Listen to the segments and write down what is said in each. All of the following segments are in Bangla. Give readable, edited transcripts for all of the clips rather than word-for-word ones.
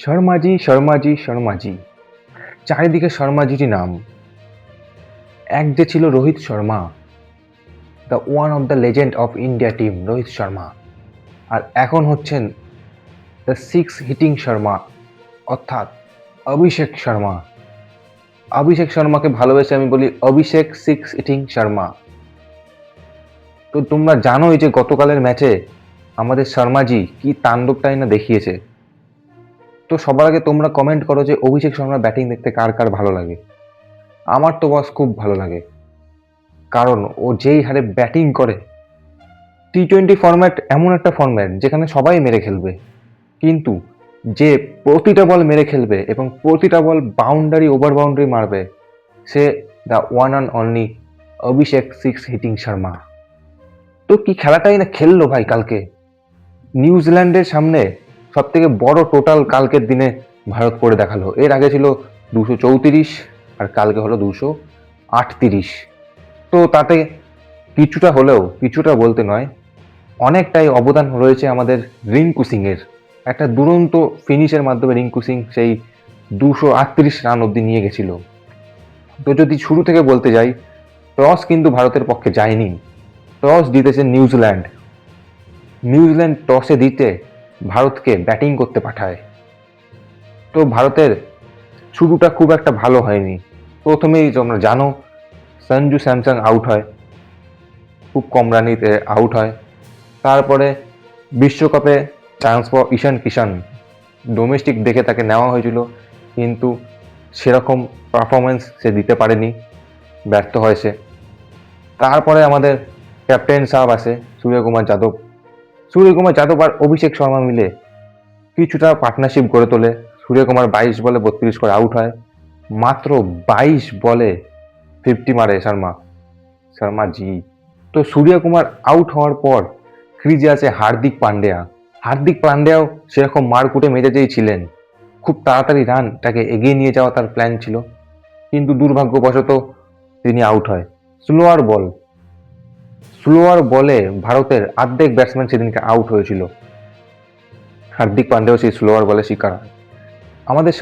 শর্মাজি শর্মাজি শর্মাজি, চারিদিকে শর্মাজিরই নাম। এক যে ছিল Rohit Sharma, the one of the legend of India team Rohit Sharma. আর এখন হচ্ছেন দ্য সিক্স হিটিং শর্মা, অর্থাৎ অভিষেক শর্মা। অভিষেক শর্মাকে ভালোবেসে আমি বলি অভিষেক সিক্স হিটিং শর্মা। তো তোমরা জানোই যে গতকালের ম্যাচে আমাদের শর্মাজি কি তাণ্ডবটাই না দেখিয়েছে। তো সবার আগে তোমরা কমেন্ট করো যে অভিষেক শর্মার ব্যাটিং দেখতে কার কার ভালো লাগে। আমার তো বস খুব ভালো লাগে, কারণ ও যেই হারে ব্যাটিং করে। টি-20 ফরম্যাট এমন একটা ফরম্যাট যেখানে সবাই মেরে খেলবে, কিন্তু যে প্রতিটা বল মেরে খেলবে এবং প্রতিটা বল বাউন্ডারি ওভার বাউন্ডারি মারবে, সে the one and only Abhishek six hitting Sharma. তো কি খেলাটাই না খেললো ভাই কালকে। নিউজিল্যান্ডের সামনে সব থেকে বড় টোটাল কালকের দিনে ভারত করে দেখালো। এর আগে ছিল 234 আর কালকে হলো 238। তো তাতে কিছুটা হলেও, কিছুটা বলতে নয়, অনেকটাই অবদান রয়েছে আমাদের রিঙ্কু সিংয়ের। একটা দুরন্ত ফিনিশের মাধ্যমে রিঙ্কু সিং সেই 238 রান অবধি নিয়ে গেছিল। তো যদি শুরু থেকে বলতে যাই, টস কিন্তু ভারতের পক্ষে যায়নি। টস জিতেছে নিউজিল্যান্ড। নিউজিল্যান্ড টসে জিতে ভারতকে ব্যাটিং করতে পাঠায়। তো ভারতের শুরুটা খুব একটা ভালো হয়নি। প্রথমেই তোমরা জানো সঞ্জু স্যামসন আউট হয়, খুব কম রানিতে আউট হয়। তারপরে বিশ্বকাপে চান্স পাওয়া ঈশান কিষান, ডোমেস্টিক দেখে তাকে নেওয়া হয়েছিল, কিন্তু সেরকম পারফরমেন্স সে দিতে পারেনি, ব্যর্থ হয়েছে। তারপরে আমাদের ক্যাপ্টেন সাহেব আসে সূর্যকুমার যাদব। সূর্যকুমার যাদব আর অভিষেক শর্মা মিলে কিছুটা পার্টনারশিপ গড়ে তোলে। সূর্যকুমার 22 বলে 32 করে আউট হয়। মাত্র 22 বলে 50 মারে শর্মা জি। তো সূর্যকুমার আউট হওয়ার পর ক্রিজে আছে হার্দিক পান্ডিয়া। হার্দিক পান্ডিয়াও সেরকম মারকুটে মেজাজেই ছিলেন। খুব তাড়াতাড়ি রানটাকে এগিয়ে নিয়ে যাওয়া তার প্ল্যান ছিল, কিন্তু দুর্ভাগ্যবশত তিনি আউট হয়। স্লোয়ার বল, স্লোয়ার বলে ভারতের অর্ধেক ব্যাটসম্যান সেদিনকে আউট হয়েছিল। হার্দিক পান্ডিয়াও সেই স্লোয়ার বলে শিকার হয়। আমাদের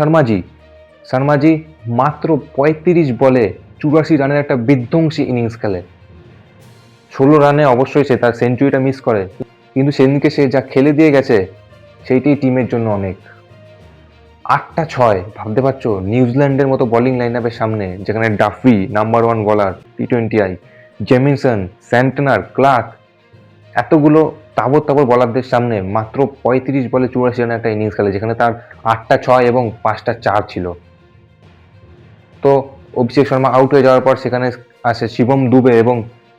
শর্মাজি মাত্র 35 বলে 84 রানের একটা বিধ্বংসী ইনিংস খেলে। 16 রানে অবশ্যই সে তার সেঞ্চুরিটা মিস করে, কিন্তু সেদিনকে সে যা খেলে দিয়ে গেছে সেইটাই টিমের জন্য অনেক। 8টা 6, ভাবতে পারছো নিউজিল্যান্ডের মতো বোলিং লাইন আপের সামনে, যেখানে ডাফি নাম্বার 1 বোলার টি-20 জেমিনসন, স্যান্টনার, ক্লার্ক, এতগুলো তাবড় তাবড় বোলারদের সামনে মাত্র 35 বলে 84 রানের একটা ইনিংস খেলে, যেখানে তার 8টা 6 এবং 5টা 4 ছিল। তো অভিষেক শর্মা আউট হয়ে যাওয়ার পর সেখানে আসে শিবম দুবে এবং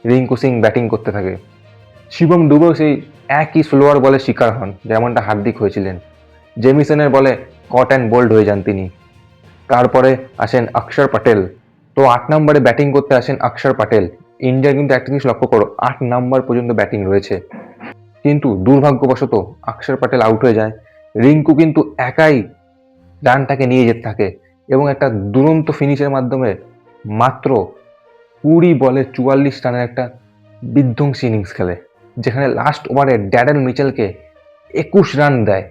রিঙ্কু সিং ব্যাটিং করতে থাকে। শিবম দুবেও সেই একই স্লোয়ার বলে শিকার হন, যেমনটা হার্দিক হয়েছিলেন। জেমিসনের বলে কট অ্যান্ড বোল্ড হয়ে যান তিনি। তারপরে আসেন অক্ষর প্যাটেল। তো 8 নম্বরে ব্যাটিং করতে আসেন অক্ষর প্যাটেল। ইন্ডিয়ার কিন্তু একটা জিনিস লক্ষ্য করো, 8 নম্বর পর্যন্ত ব্যাটিং রয়েছে, কিন্তু দুর্ভাগ্যবশত অক্ষর প্যাটেল আউট হয়ে যায়। রিঙ্কু কিন্তু একাই রানটাকে নিয়ে যেতে থাকে এবং একটা দুরন্ত ফিনিশের মাধ্যমে মাত্র 20 বলে 44 রানের একটা বিধ্বংসী ইনিংস খেলে, যেখানে লাস্ট ওভারে ড্যারেল মিচেলকে 21 রান দেয়।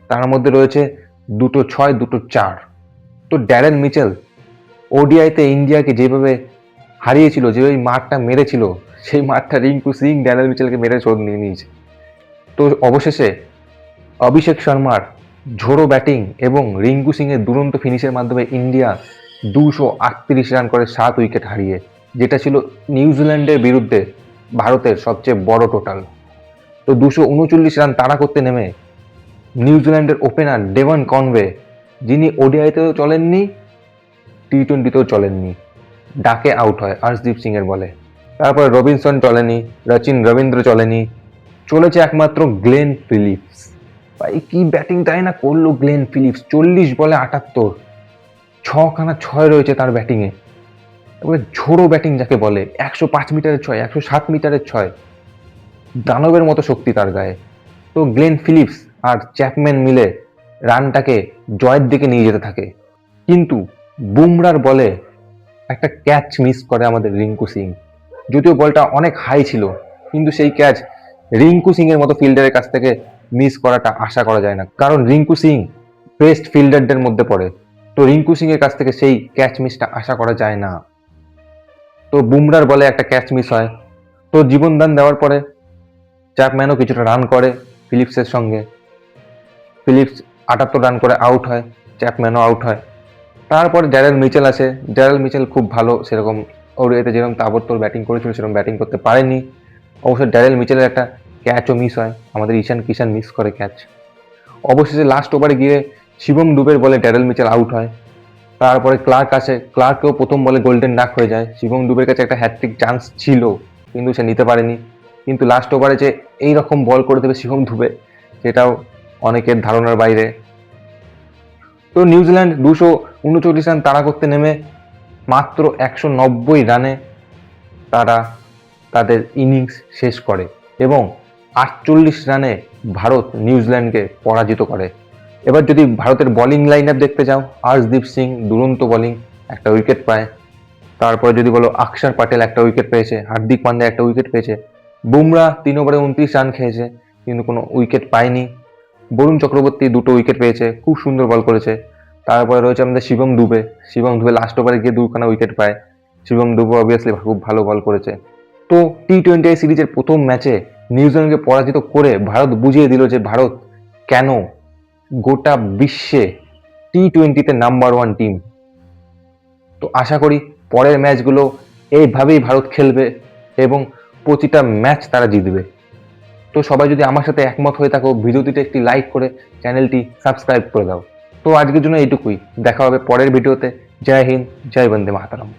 তার মধ্যে রয়েছে 2টো 6, 2টো 4। তো ড্যারেল মিচেল ওডিআইতে ইন্ডিয়াকে যেভাবে হারিয়েছিল, যেভাবে মারটা মেরেছিল, সেই মারটা রিঙ্কু সিং ড্যারেল মিচেলকে মেরে শোধ নিয়ে নিয়েছে। তো অবশেষে অভিষেক শর্মার ঝোড়ো ব্যাটিং এবং রিঙ্কু সিং এর দুরন্ত ফিনিশের মাধ্যমে ইন্ডিয়া 238 রান করে 7 উইকেট হারিয়ে, যেটা ছিল নিউজিল্যান্ডের বিরুদ্ধে ভারতের সবচেয়ে বড় টোটাল। তো 239 রান তাড়া করতে নেমে নিউজিল্যান্ডের ওপেনার ডেভন কনওয়ে, যিনি ওডিআইতেও চলেননি, টি-20তেও চলেননি, ডাকে আউট হয় আর্শদীপ সিং এর বলে। তারপরে রবিনসন চলেনি, রচিন রবীন্দ্র চলেনি, চলেছে একমাত্র গ্লেন ফিলিপস। ভাই কি ব্যাটিংটাই না করলো গ্লেন ফিলিপস। 40 বলে 78, 6খানা 6 রয়েছে তার ব্যাটিংয়ে। এবারে ঝোড়ো ব্যাটিং যাকে বলে, 105 মিটারের 6, 107 মিটারের 6, দানবের মতো শক্তি তার গায়ে। তো গ্লেন ফিলিপস আর চ্যাপম্যান মিলে রানটাকে জয়ের দিকে নিয়ে যেতে থাকে, কিন্তু বুমরার বলে একটা ক্যাচ মিস করে আমাদের রিঙ্কু সিং। যদিও বলটা অনেক হাই ছিল, কিন্তু সেই ক্যাচ রিঙ্কু সিং এর মতো ফিল্ডারের কাছ থেকে মিস করাটা আশা করা যায় না, কারণ রিঙ্কু সিং বেস্ট ফিল্ডারদের মধ্যে পড়ে। তো রিঙ্কু সিং এর কাছ থেকে সেই ক্যাচ মিসটা আশা করা যায় না। তো বুমরার বলে একটা ক্যাচ মিস হয়। তো জীবনদান দেওয়ার পরে চ্যাপম্যানও কিছুটা রান করে ফিলিপসের সঙ্গে। ফিলিপস 78 রান করে আউট হয়, চ্যাপম্যানও আউট হয়। তারপরে ড্যারেল মিচেল আসে। ড্যারেল মিচেল খুব ভালো, সেরকম ওর এতে যেরকম তাবড়তোড় ব্যাটিং করেছিল সেরকম ব্যাটিং করতে পারেনি। অবশ্য ড্যারেল মিচেলের একটা ক্যাচও মিস হয়, আমাদের ঈশান কিষান মিস করে ক্যাচ। অবশেষে লাস্ট ওভারে গিয়ে শিবম দুবের বলে ড্যারেল মিচেল আউট হয়। তারপরে ক্লার্ক আসে, ক্লার্ককেও প্রথম বলে গোল্ডেন ডাক হয়ে যায়। শিবম দুবের কাছে একটা হ্যাট্রিক চান্স ছিল, কিন্তু সে নিতে পারেনি। কিন্তু লাস্ট ওভারে যে এইরকম বল করে দেবে শিবম দুবে, সেটাও অনেকের ধারণার বাইরে। তো নিউজিল্যান্ড 239 রান তাড়া করতে নেমে মাত্র 190 রানে তারা তাদের ইনিংস শেষ করে এবং 48 রানে ভারত নিউজিল্যান্ডকে পরাজিত করে। এবার যদি ভারতের বোলিং লাইন আপ দেখতে যাও, আর্শদীপ সিং দুরন্ত বোলিং, একটা উইকেট পায়। তারপরে যদি বলো অক্ষর প্যাটেল একটা উইকেট পেয়েছে, হার্দিক পান্ডে একটা উইকেট পেয়েছে, বুমরা 3 ওভারে 29 রান খেয়েছে কিন্তু কোনো উইকেট পায়নি। বরুণ চক্রবর্তী 2টো উইকেট পেয়েছে, খুব সুন্দর বল করেছে। তারপরে রয়েছে আমাদের শিবম দুবে লাস্ট ওভারে গিয়ে 2খানা উইকেট পায়। শিবম দুবে অবভিয়াসলি খুব ভালো বল করেছে। তো টি-20 সিরিজের প্রথম ম্যাচে নিউজিল্যান্ডকে পরাজিত করে ভারত বুঝিয়ে দিল যে ভারত কেন গোটা বিশ্বে টি-20তে নাম্বার 1 টিম। তো আশা করি পরের ম্যাচগুলো এইভাবেই ভারত খেলবে এবং প্রতিটা ম্যাচ তারা জিতবে। তো সবাই যদি আমার সাথে একমত হয়ে থাকো, ভিডিওটিতে একটি লাইক করে চ্যানেলটি সাবস্ক্রাইব করে দাও। তো আজকের জন্য এইটুকুই, দেখা হবে পরের ভিডিওতে। জয় হিন্দ, জয় বন্দে মাতরম।